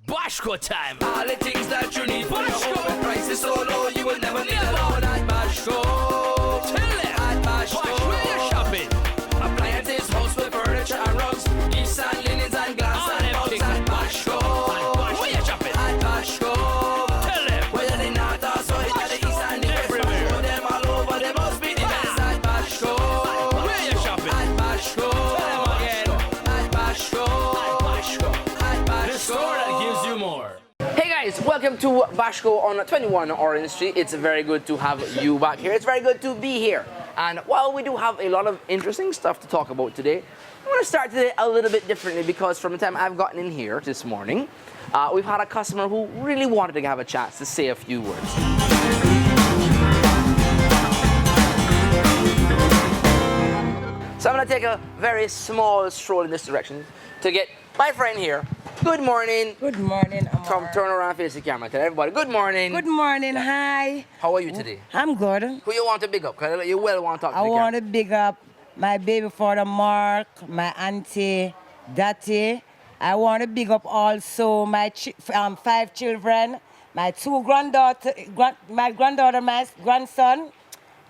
Bashco time. All the things that you need for your home and prices so low you will never need alone at Bashco. Tell them. At Bashco. Where you shopping? Appliances, household furniture and rugs, gifts and linens and glass All and them mugs things at at Bashco. Where you shopping? At Bashco. Tell them. Whether they north or south, whether the east and the west, Everywhere. Bashco them all over, they must be the best at Bashco. Where you shopping? At Bashco. Tell them again. At Bashco. Bashco. At Bashco. The store that gives you more. Hey guys, welcome to Bashco on 21 Orange Street. It's very good to have you back here. It's very good to be here. And while we do have a lot of interesting stuff to talk about today, I want to start today a little bit differently because from the time I've gotten in here this morning, we've had a customer who really wanted to have a chance to say a few words. So I'm going to take a very small stroll in this direction to get my friend here. Good morning. Good morning, Amar. Come turn around, face the camera. Tell everybody, good morning. Good morning, hi. How are you today? I'm good. Who you want to big up? Because you well want to talk to I the want camera. to big up my baby father Mark, my auntie, Dati. I want to big up also my 5 children, my 2 granddaughters, my granddaughter, my grandson.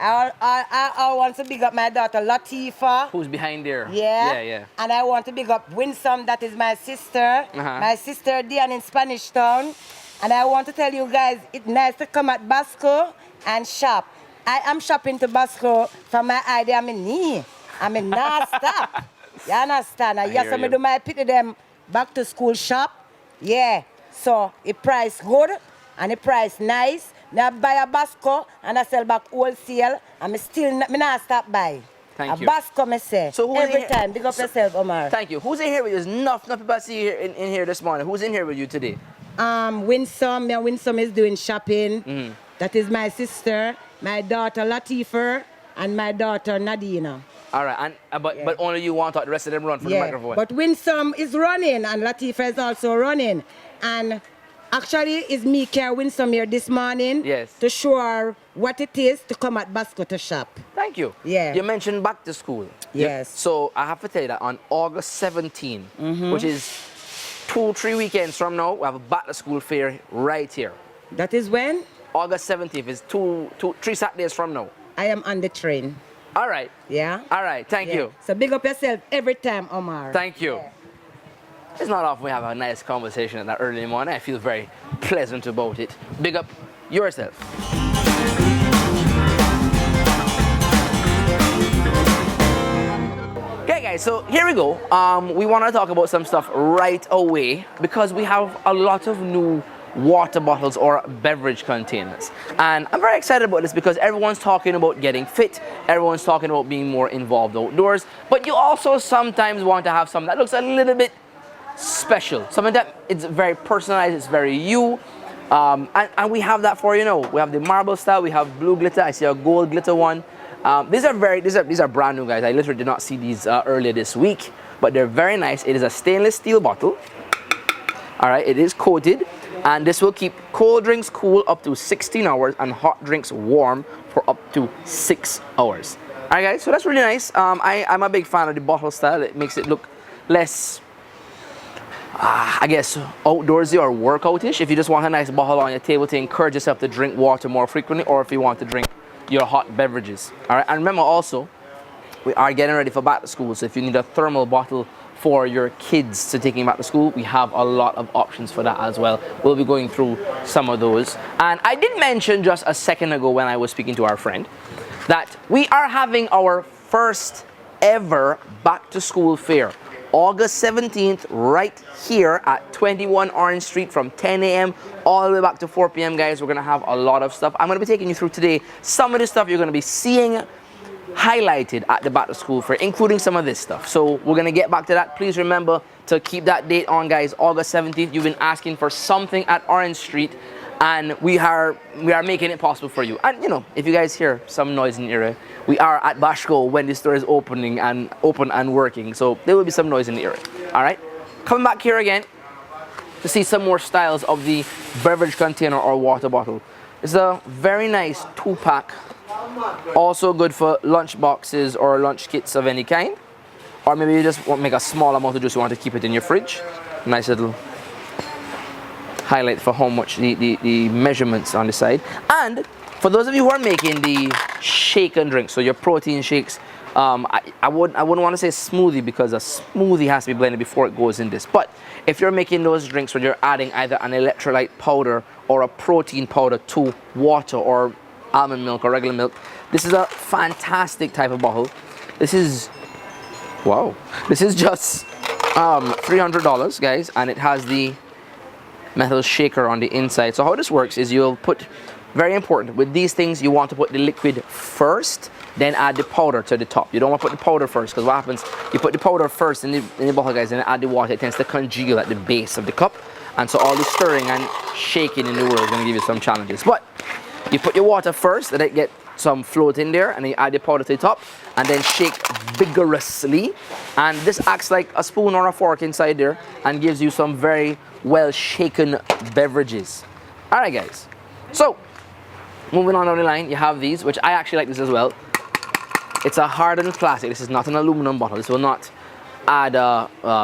I want to big up my daughter Latifa. Who's behind there? Yeah. Yeah. And I want to big up Winsome, that is my sister. Uh-huh. My sister Diane in Spanish Town. And I want to tell you guys, it's nice to come at Bashco and shop. I am shopping to Bashco from my idea, I'm in knee. I'm in non-stop. You understand? hear Yes, I'm you. do my pity them back to school shop. Yeah. So the price good and the price nice. Now I buy a Bashco and I sell back wholesale and me not stop buy. Thank a you. Bashco me say. So who is every here- time. Big up yourself, Omar. Thank you. Who's in here with you? There's enough people I see here in here this morning. Who's in here with you today? Winsome is doing shopping. Mm-hmm. That is my sister, my daughter Latifa, and my daughter Nadina. All right, and but only you want to talk. The rest of them run for the microphone. But Winsome is running and Latifa is also running. And actually, it's me care Winsome here this morning. Yes. To show her what it is to come at Bashco to shop. Thank you. Yeah. You mentioned back to school. Yes. So I have to tell you that on August 17, which is 2-3 weekends from now, we have a back to school fair right here. That is when August 17th is 3 Saturdays from now. I am on the train. All right. Yeah. All right. Thank Yeah. you. So big up yourself every time, Omar. Thank you. Yeah. It's not often we have a nice conversation in that early morning. I feel very pleasant about it. Big up yourself. Okay guys, so here we go. We want to talk about some stuff right away because we have a lot of new water bottles or beverage containers. And I'm very excited about this because everyone's talking about getting fit, everyone's talking about being more involved outdoors, but you also sometimes want to have something that looks a little bit special, something that it's very personalized, it's very you, and we have that for you now. We have the marble style, we have blue glitter, I see a gold glitter one. These are brand new, guys. I literally did not see these earlier this week, but they're very nice. It is a stainless steel bottle. All right, it is coated, and this will keep cold drinks cool up to 16 hours and hot drinks warm for up to 6 hours. All right, guys, so that's really nice. I'm a big fan of the bottle style. It makes it look less, I guess, outdoorsy or workoutish. If you just want a nice bottle on your table to encourage yourself to drink water more frequently, or if you want to drink your hot beverages. All right, and remember also, we are getting ready for back to school, so if you need a thermal bottle for your kids to taking back to school, we have a lot of options for that as well. We'll be going through some of those. And I did mention just a second ago when I was speaking to our friend that we are having our first ever back to school fair. August 17th, right here at 21 Orange Street from 10 a.m. all the way back to 4 p.m. Guys, we're going to have a lot of stuff. I'm going to be taking you through today some of the stuff you're going to be seeing highlighted at the back to school fair, including some of this stuff. So we're going to get back to that. Please remember to keep that date on, guys. August 17th. You've been asking for something at Orange Street, and we are making it possible for you. And you know, if you guys hear some noise in the area, we are at Bashco when the store is open and working, so there will be some noise in the area. All right, coming back here again to see some more styles of the beverage container or water bottle. It's a very nice 2-pack, also good for lunch boxes or lunch kits of any kind. Or maybe you just want to make a small amount of juice, you want to keep it in your fridge. Nice little highlight for how much the measurements on the side. And for those of you who are making the shaken drink, so your protein shakes, I wouldn't want to say smoothie because a smoothie has to be blended before it goes in this. But if you're making those drinks where you're adding either an electrolyte powder or a protein powder to water or almond milk or regular milk, this is a fantastic type of bottle. This is, wow, this is just $300, guys, and it has the metal shaker on the inside. So how this works is you'll put, very important, with these things you want to put the liquid first, then add the powder to the top. You don't want to put the powder first, because what happens, you put the powder first in the bottle, guys, and add the water, it tends to congeal at the base of the cup, and so all the stirring and shaking in the world is going to give you some challenges. But you put your water first, let it get some float in there, and then you add the powder to the top, and then shake vigorously, and this acts like a spoon or a fork inside there and gives you some very well shaken beverages. All right, guys, so moving on down the line, you have these, which I actually like this as well. It's a hardened plastic. This is not an aluminum bottle. This will not add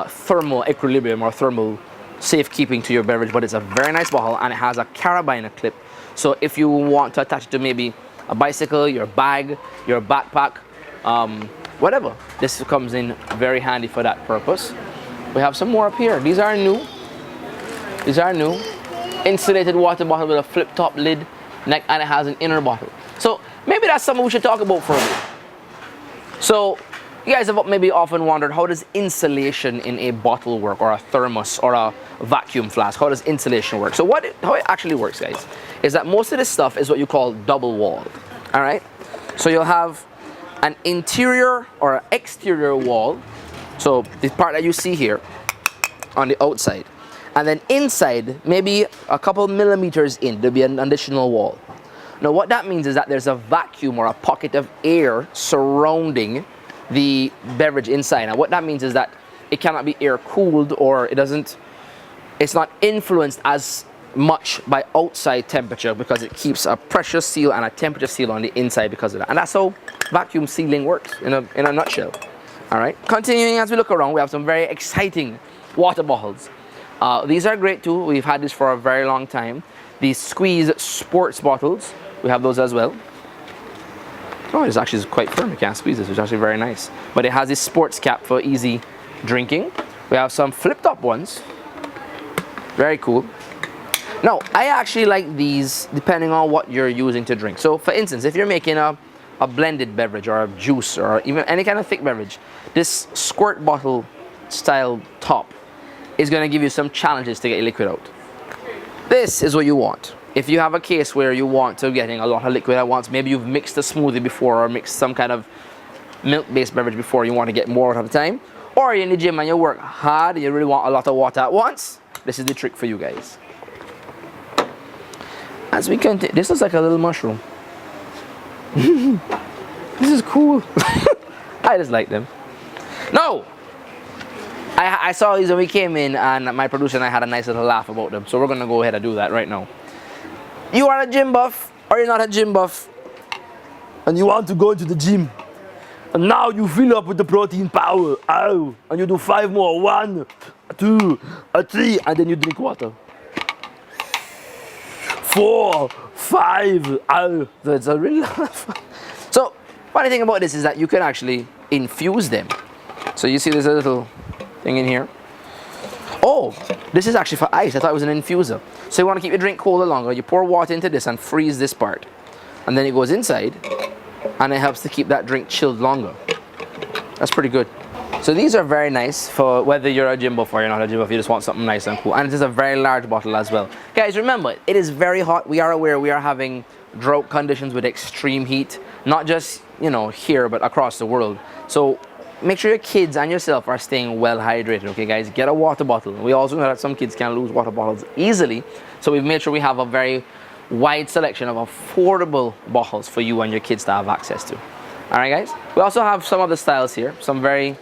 thermal equilibrium or thermal safekeeping to your beverage, but it's a very nice bottle, and it has a carabiner clip. So if you want to attach it to maybe a bicycle, your bag, your backpack, whatever, this comes in very handy for that purpose. We have some more up here. These are new. These are new. Insulated water bottle with a flip-top lid neck, and it has an inner bottle. So maybe that's something we should talk about for a bit. So you guys have maybe often wondered, how does insulation in a bottle work, or a thermos, or a vacuum flask? How does insulation work? So how it actually works, guys, is that most of this stuff is what you call double walled. All right, so you'll have an interior or an exterior wall, so the part that you see here on the outside, and then inside, maybe a couple millimeters in, there'll be an additional wall. Now what that means is that there's a vacuum or a pocket of air surrounding the beverage inside. Now what that means is that it cannot be air cooled, or it's not influenced as much by outside temperature, because it keeps a pressure seal and a temperature seal on the inside because of that. And that's how vacuum sealing works in a nutshell. All right, continuing as we look around, we have some very exciting water bottles. These are great too. We've had this for a very long time. These squeeze sports bottles, we have those as well. Oh, it's actually quite firm. You can't squeeze this, which is actually very nice. But it has this sports cap for easy drinking. We have some flip-top ones. Very cool. Now, I actually like these depending on what you're using to drink. So, for instance, if you're making a blended beverage or a juice or even any kind of thick beverage, this squirt bottle style top is going to give you some challenges to get your liquid out. This is what you want. If you have a case where you want to getting a lot of liquid at once, maybe you've mixed a smoothie before or mixed some kind of milk-based beverage before, you want to get more at a time, or you're in the gym and you work hard and you really want a lot of water at once, this is the trick for you guys. As we continue, this looks like a little mushroom. This is cool. I just like them. No! I saw these when we came in, and my producer and I had a nice little laugh about them, so we're gonna go ahead and do that right now. You are a gym buff, or you're not a gym buff, and you want to go to the gym, and now you fill up with the protein powder, ow, and you do 5 more, 1, 2, 3, and then you drink water. 4, 5, ow. That's a real laugh. So, funny thing about this is that you can actually infuse them. So you see there's a little thing in here. Oh, this is actually for ice. I thought it was an infuser. So you want to keep your drink colder longer, you pour water into this and freeze this part. And then it goes inside, and it helps to keep that drink chilled longer. That's pretty good. So these are very nice for whether you're a gym buff or you're not a gym buff, you just want something nice and cool. And it is a very large bottle as well. Guys, remember, it is very hot. We are aware we are having drought conditions with extreme heat, not just, you know, here, but across the world. So make sure your kids and yourself are staying well hydrated, okay guys? Get a water bottle. We also know that some kids can lose water bottles easily, so we've made sure we have a very wide selection of affordable bottles for you and your kids to have access to. All right, guys? We also have some other styles here, some very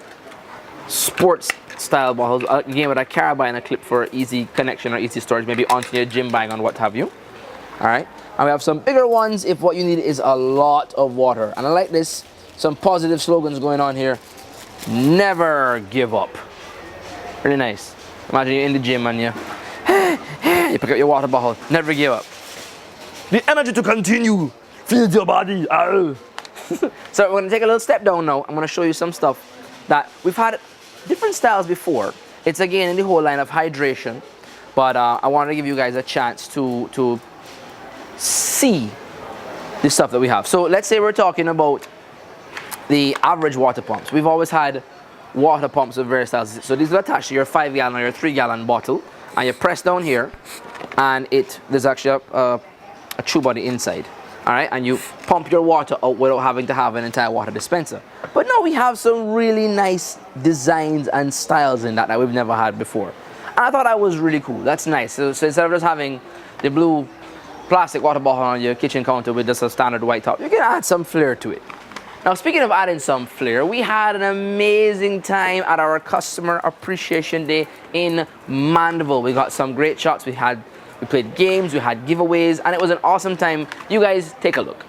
sports style bottles, again with a carabiner clip for easy connection or easy storage, maybe onto your gym bag and what have you. All right, and we have some bigger ones if what you need is a lot of water. And I like this, some positive slogans going on here. Never give up. Really nice. Imagine you're in the gym and you You pick up your water bottle, never give up. The energy to continue feeds your body. So we're gonna take a little step down now. I'm gonna show you some stuff that we've had different styles before. It's again in the whole line of hydration, but I want to give you guys a chance to see the stuff that we have. So let's say we're talking about the average water pumps. We've always had water pumps of various styles. So these are attached to your 5-gallon or your 3-gallon bottle, and you press down here, and there's actually a tube on the inside. All right, and you pump your water out without having to have an entire water dispenser. But now we have some really nice designs and styles in that we've never had before. And I thought that was really cool. That's nice. So instead of just having the blue plastic water bottle on your kitchen counter with just a standard white top, you can add some flair to it. Now, speaking of adding some flair, we had an amazing time at our Customer Appreciation Day in Mandeville. We got some great shots. We played games, we had giveaways, and it was an awesome time. You guys take a look.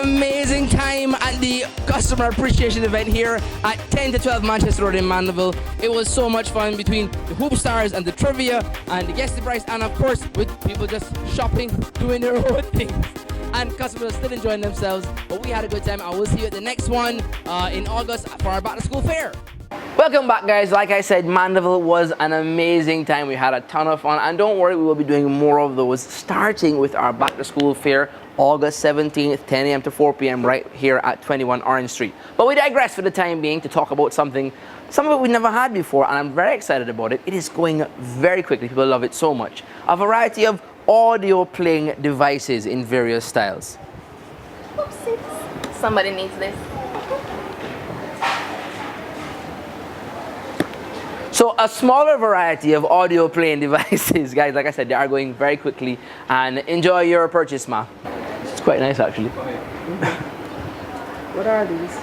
Amazing time at the Customer Appreciation event here at 10 to 12 Manchester Road in Mandeville. It was so much fun between the hoop stars and the trivia and the guest price, and of course with people just shopping, doing their own things, and customers still enjoying themselves. But we had a good time. I will see you at the next one in August for our back to school fair. Welcome back, guys. Like I said, Mandeville was an amazing time. We had a ton of fun, and don't worry, we will be doing more of those, starting with our back to school fair August 17th, 10 a.m. to 4 p.m. right here at 21 Orange Street. But we digress for the time being to talk about something we've never had before, and I'm very excited about it. It is going very quickly. People love it so much. A variety of audio playing devices in various styles. Oopsies. Somebody needs this. So a smaller variety of audio playing devices, guys. Like I said, they are going very quickly, and enjoy your purchase, ma. It's quite nice, actually. What are these?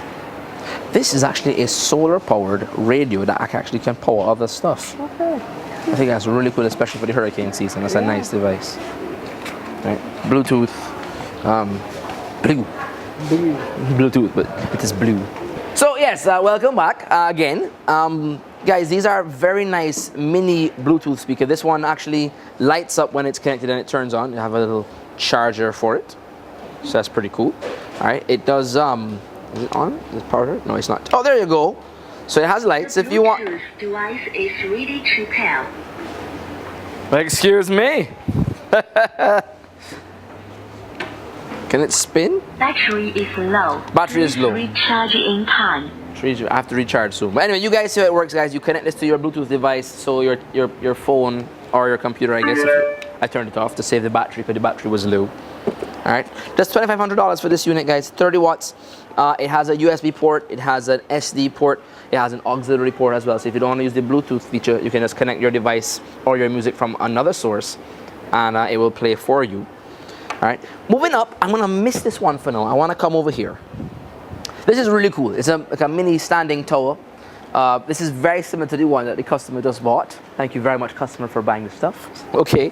This is actually a solar-powered radio that actually can power other stuff. Okay. I think that's really cool, especially for the hurricane season. That's a nice device. Right. Bluetooth. Bluetooth, but it is blue. So yes, welcome back again. Guys, these are very nice mini Bluetooth speaker. This one actually lights up when it's connected and it turns on. You have a little charger for it. So that's pretty cool. All right, it does, is it on? Is it powered? No, it's not. Oh, there you go. So it has lights if you want. The Bluetooth device is ready to pair. Excuse me. Can it spin? Battery is low. Battery is low. Recharge in time. I have to recharge soon. But anyway, you guys see how it works, guys. You connect this to your Bluetooth device, so your phone or your computer, I guess. I turned it off to save the battery because the battery was low. All right, just $2,500 for this unit, guys. 30 watts. It has a USB port. It has an SD port. It has an auxiliary port as well. So if you don't want to use the Bluetooth feature, you can just connect your device or your music from another source, and it will play for you. All right. Moving up, I'm gonna miss this one for now. I want to come over here. This is really cool. It's like a mini standing tower. This is very similar to the one that the customer just bought. Thank you very much, customer, for buying this stuff. Okay.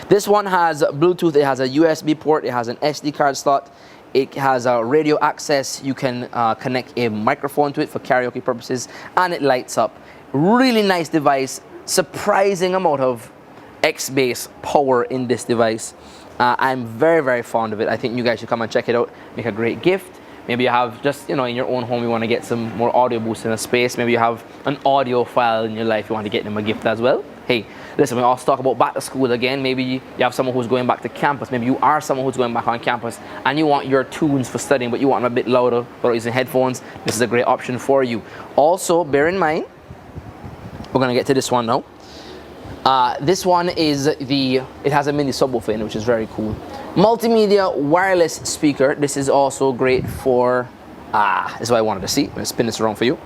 This one has Bluetooth. It has a USB port. It has an SD card slot. It has a radio access. You can connect a microphone to it for karaoke purposes, and it lights up. Really nice device. Surprising amount of X-Bass power in this device. I'm very, very fond of it. I think you guys should come and check it out. Make a great gift. Maybe you have just, in your own home, you want to get some more audio boost in a space. Maybe you have an audiophile in your life, you want to get them a gift as well. Hey, listen, we also talk about back to school again. Maybe you have someone who's going back to campus. Maybe you are someone who's going back on campus and you want your tunes for studying, but you want them a bit louder without using headphones. This is a great option for you. Also, bear in mind, we're going to get to this one now. This one is it has a mini subwoofer in it, which is very cool. Multimedia wireless speaker. This is also great for This is what I wanted to see. I'm gonna spin this around for you.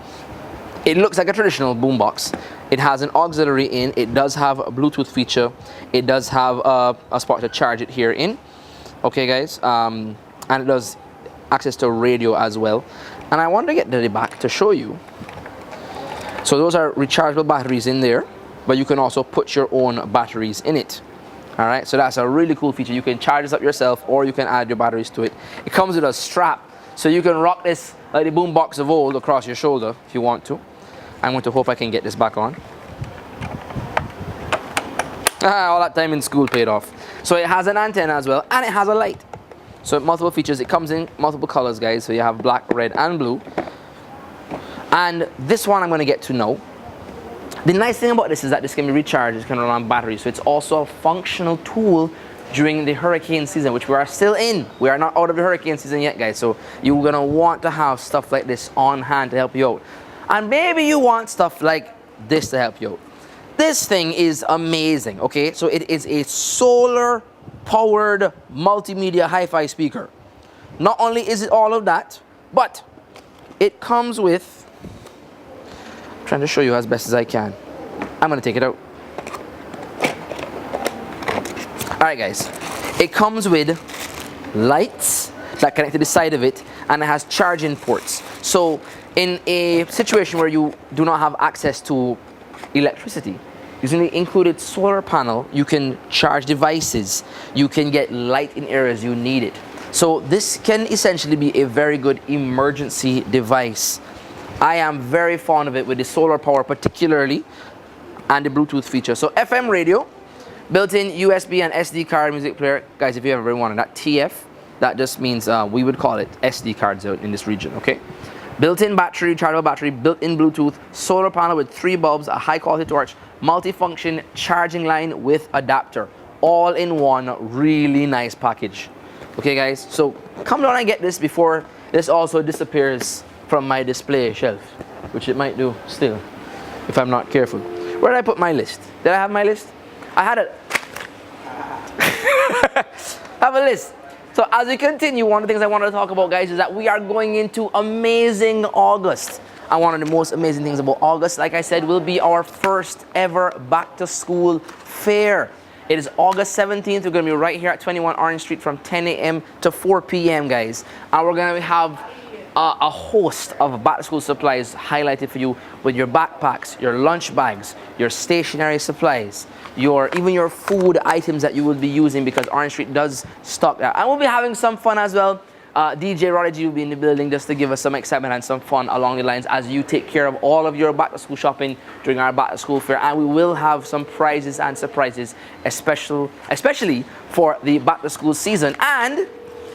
It looks like a traditional boombox. It has an auxiliary in. It does have a Bluetooth feature. It does have a spot to charge it here in. Okay, guys. And it does access to radio as well. And I wanted to get to the back to show you. So those are rechargeable batteries in there, but you can also put your own batteries in it. All right, so that's a really cool feature. You can charge this up yourself, or you can add your batteries to it. It comes with a strap, so you can rock this like the boombox of old across your shoulder if you want to. I'm going to hope I can get this back on. All that time in school paid off. So it has an antenna as well, and it has a light. So multiple features. It comes in multiple colors, guys. So you have black, red, and blue. And this one I'm going to get to know. The nice thing about this is that this can be recharged. It can run on batteries. So it's also a functional tool during the hurricane season, which we are still in. We are not out of the hurricane season yet, guys. So you're going to want to have stuff like this on hand to help you out. And maybe you want stuff like this to help you out. This thing is amazing, okay? So it is a solar-powered multimedia hi-fi speaker. Not only is it all of that, but it comes with, I'm trying to show you as best as I can. I'm gonna take it out. All right, guys. It comes with lights that connect to the side of it, and it has charging ports. So in a situation where you do not have access to electricity, using the included solar panel, you can charge devices. You can get light in areas you need it. So this can essentially be a very good emergency device. I am very fond of it with the solar power particularly, and the Bluetooth feature. So FM radio, built-in USB and SD card music player. Guys, if you ever wanted that TF, that just means we would call it SD cards out in this region, okay? Built-in battery, rechargeable battery, built-in Bluetooth, solar panel with 3 bulbs, a high-quality torch, multi-function charging line with adapter. All in one really nice package. Okay, guys? So come down and get this before this also disappears from my display shelf, which it might do still, if I'm not careful. Where did I put my list? Did I have my list? I had it. I have a list. So as we continue, one of the things I wanted to talk about, guys, is that we are going into amazing August. And one of the most amazing things about August, like I said, will be our first ever back to school fair. It is August 17th. We're going to be right here at 21 Orange Street from 10 a.m. to 4 p.m., guys. And we're going to have a host of back to school supplies highlighted for you with your backpacks, your lunch bags, your stationery supplies, even your food items that you will be using, because Orange Street does stock that. And we'll be having some fun as well. DJ Roddy G will be in the building just to give us some excitement and some fun along the lines as you take care of all of your back to school shopping during our back to school fair. And we will have some prizes and surprises, especially for the back to school season. And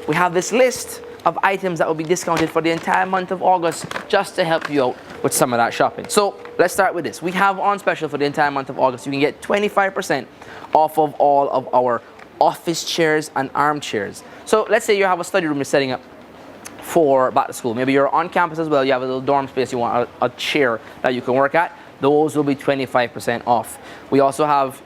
we have this list of items that will be discounted for the entire month of August just to help you out with some of that shopping. So let's start with this. We have on special for the entire month of August. You can get 25% off of all of our office chairs and armchairs. So let's say you have a study room you're setting up for back to school. Maybe you're on campus as well. You have a little dorm space. You want a chair that you can work at. Those will be 25% off. We also have,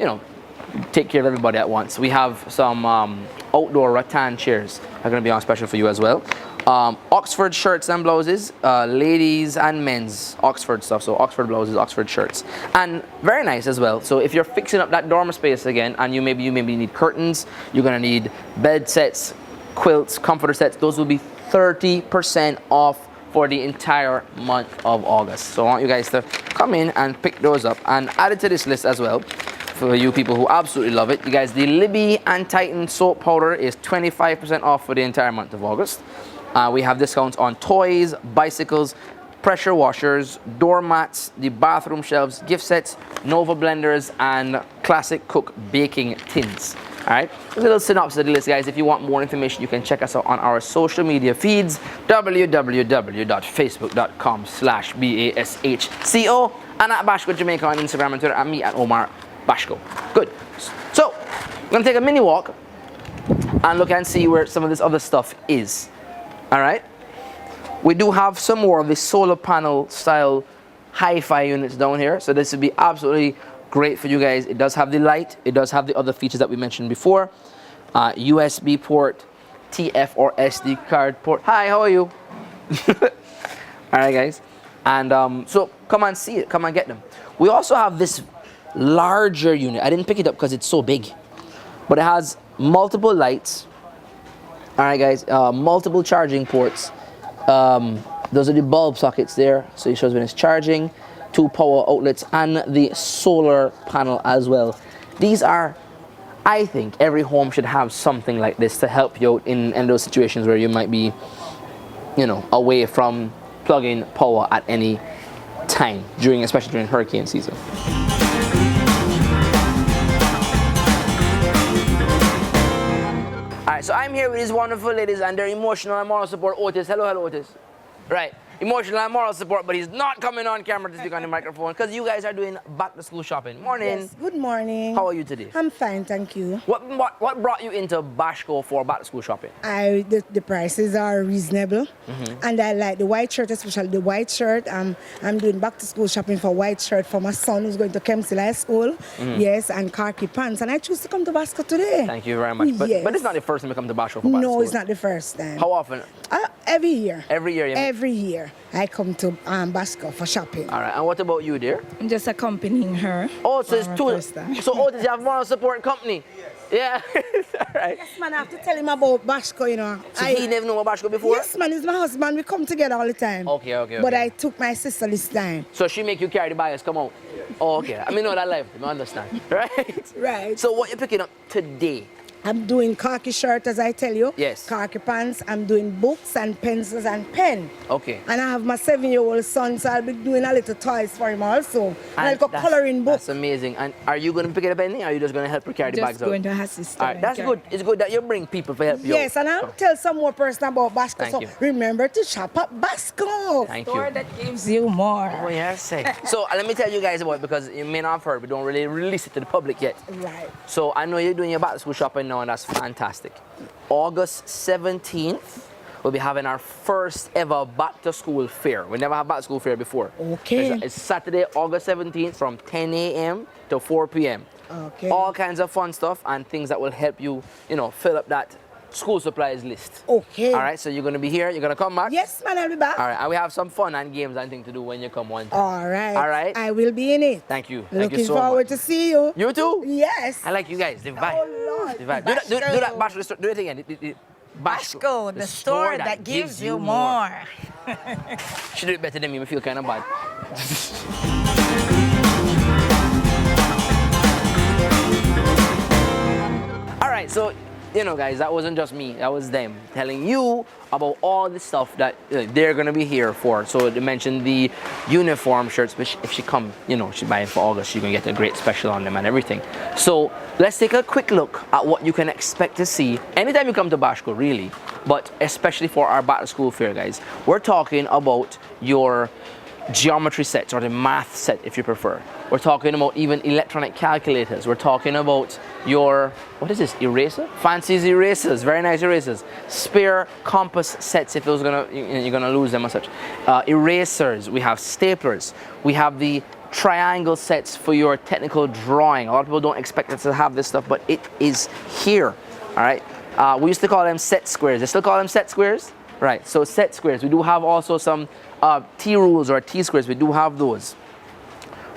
take care of everybody at once. We have some outdoor rattan chairs that are going to be on special for you as well. Oxford shirts and blouses, ladies and men's Oxford stuff. So Oxford blouses, Oxford shirts, and very nice as well. So if you're fixing up that dorm space again, and you maybe need curtains, you're going to need bed sets, quilts, comforter sets. Those will be 30% off for the entire month of August. So I want you guys to come in and pick those up and add it to this list as well. For you people who absolutely love it, you guys, the Libby and Titan soap powder is 25% off for the entire month of August. We have discounts on toys, bicycles, pressure washers, doormats, the bathroom shelves, gift sets, Nova blenders, and classic cook baking tins. All right, a little synopsis of the list, guys. If you want more information, you can check us out on our social media feeds, www.facebook.com/BASHCO, and at Bashco Jamaica on Instagram and Twitter, and me at Omar Bashco. Good. So we're gonna take a mini walk and look and see where some of this other stuff is. All right. We do have some more of the solar panel style hi-fi units down here, so this would be absolutely great for you guys. It does have the light. It does have the other features that we mentioned before. USB port, TF or SD card port. Hi, how are you? All right, guys. And so come and see it. Come and get them. We also have this larger unit. I didn't pick it up because it's so big. But it has multiple lights. All right, guys. Multiple charging ports. Those are the bulb sockets there. So it shows when it's charging. 2 power outlets and the solar panel as well. These are, I think, every home should have something like this to help you out in those situations where you might be, you know, away from plug-in power at any time, especially during hurricane season. All right, so I'm here with these wonderful ladies and their emotional and moral support, Otis. Hello, Otis. Right. Emotional and moral support, but he's not coming on camera to speak on the microphone because you guys are doing back to school shopping. Morning. Yes, good morning. How are you today? I'm fine, thank you. What brought you into Bashco for back to school shopping? The prices are reasonable, and I like the white shirt, especially the white shirt. I'm doing back to school shopping for white shirt for my son who's going to Kempsey High School. Yes, and khaki pants, and I choose to come to Bashco today. Thank you very much. But, yes. But it's not the first time you come to Bashco for back to school. No, it's not the first time. How often? Every year. Every year? Every year I come to Bashco for shopping. All right, and what about you, dear? I'm just accompanying her. Oh, so it's two. So Otis, you have moral support company? Yes. Yeah. All right. Yes, man, I have to tell him about Bashco, you know. So he never knew about Bashco before? Yes, man, he's my husband. We come together all the time. Okay. But I took my sister this time. So she make you carry the bias, come out? Oh, okay. I mean, know that life. I understand. Right? Right. So what you picking up today? I'm doing khaki shirt, as I tell you. Yes. Khaki pants. I'm doing books and pencils and pen. Okay. And I have my 7-year-old son, so I'll be doing a little toys for him also. And I'll go coloring books. That's amazing. And are you going to pick it up anything, or are you just going to help her carry the bags out? Just going to assist. All right, that's good. It's good that you bring people to help you. Yes, and I'll tell some more person about Bashco. Thank so you. remember to shop at Bashco. Thank Store you. that gives you more. Oh, yes. So let me tell you guys about it because you may not have heard. We don't really release it to the public yet. Right. So I know you're doing your back to school shopping now, and that's fantastic. August 17th, we'll be having our first ever back to school fair. We never had back to school fair before. Okay. It's Saturday, August 17th from 10 a.m. to 4 p.m. Okay. All kinds of fun stuff and things that will help you, fill up that school supplies list. Okay. All right, so you're going to be here. You're going to come back? Yes, man, I'll be back. All right, and we have some fun and games and things to do when you come one time. All right. All right. I will be in it. Thank you. Thank Looking you so forward much. to see you. You too? Yes. I like you guys. The vibe. Oh, Lord. The vibe. Do that, Bashco. Do it again. Bashco, the store that gives you more. She do it better than me. I feel kind of bad. All right, so guys, that wasn't just me. That was them telling you about all the stuff that they're gonna be here for. So they mentioned the uniform shirts, which if she come, she buy it for August, she's gonna get a great special on them and everything. So let's take a quick look at what you can expect to see anytime you come to Bashco, really, but especially for our back to school fair, guys. We're talking about your geometry sets or the math set, if you prefer. We're talking about even electronic calculators. We're talking about your, what is this, eraser? Fancy erasers, very nice erasers. Spare compass sets if those you're gonna lose them or such. Erasers, we have staplers. We have the triangle sets for your technical drawing. A lot of people don't expect us to have this stuff, but it is here, all right? We used to call them set squares. They still call them set squares? Right, so set squares. We do have also some T-rules or T-squares. We do have those.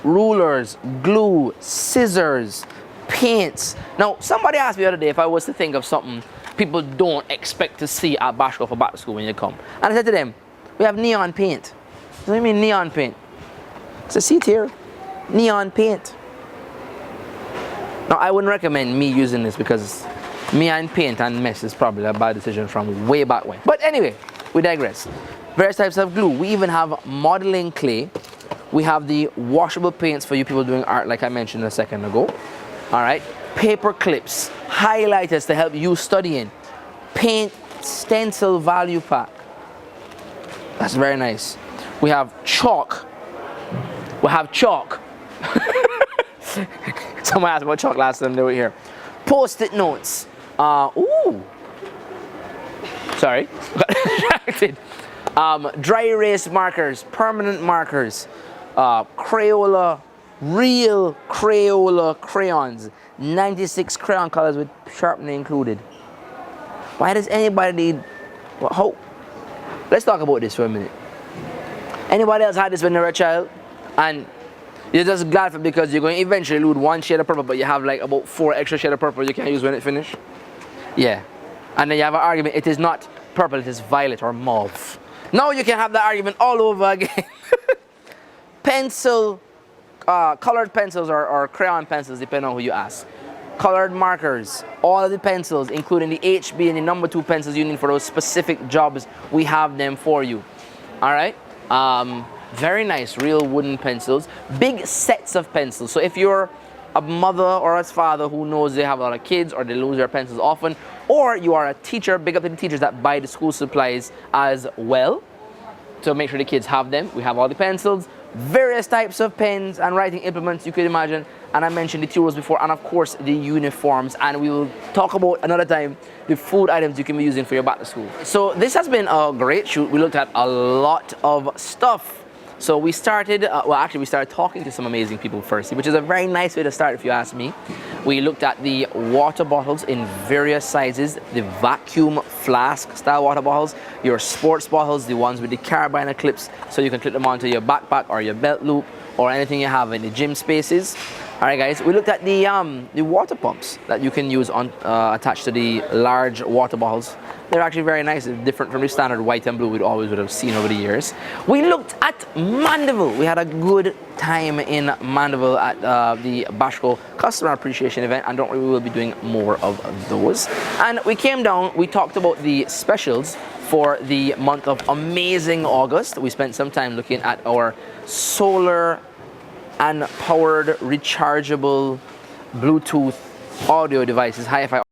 Rulers, glue, scissors, paints. Now, somebody asked me the other day if I was to think of something people don't expect to see at Bashco for back to school when you come. And I said to them, we have neon paint. What do you mean neon paint? So see it here, neon paint. Now, I wouldn't recommend me using this because me and paint and mess is probably a bad decision from way back when. But anyway, we digress. Various types of glue. We even have modeling clay. We have the washable paints for you people doing art, like I mentioned a second ago. All right. Paper clips, highlighters to help you studying. Paint stencil value pack. That's very nice. We have chalk. We have chalk. Someone asked about chalk last time they were here. Post-it notes. Ooh. Sorry, got distracted. Dry erase markers, permanent markers, Crayola, real Crayola crayons, 96 crayon colors with sharpening included. Why does anybody need, let's talk about this for a minute. Anybody else had this when they were a child? And you're just glad for because you're going to eventually lose one shade of purple, but you have like about 4 extra shades of purple you can use when it finished? Yeah. And then you have an argument, it is not purple, it is violet or mauve. Now you can have the argument all over again. Pencil, colored pencils or crayon pencils, depending on who you ask. Colored markers, all of the pencils, including the HB and the number 2 pencils you need for those specific jobs, we have them for you. All right? Very nice, real wooden pencils. Big sets of pencils. So if you're a mother or a father who knows they have a lot of kids or they lose their pencils often, or you are a teacher, big up to the teachers that buy the school supplies as well, to make sure the kids have them. We have all the pencils, various types of pens and writing implements you could imagine, and I mentioned the tools before, and of course the uniforms, and we will talk about another time the food items you can be using for your back to school. So this has been a great shoot. We looked at a lot of stuff. So we started, we started talking to some amazing people first, which is a very nice way to start if you ask me. We looked at the water bottles in various sizes, the vacuum flask style water bottles, your sports bottles, the ones with the carabiner clips, so you can clip them onto your backpack or your belt loop or anything you have in the gym spaces. All right, guys, we looked at the water pumps that you can use on attached to the large water bottles. They're actually very nice. It's different from the standard white and blue we always would have seen over the years. We looked at Mandeville. We had a good time in Mandeville at the Bashco Customer Appreciation event, and don't worry, we will be doing more of those. And we came down, we talked about the specials for the month of amazing August. We spent some time looking at our solar and powered rechargeable Bluetooth audio devices, hi-fi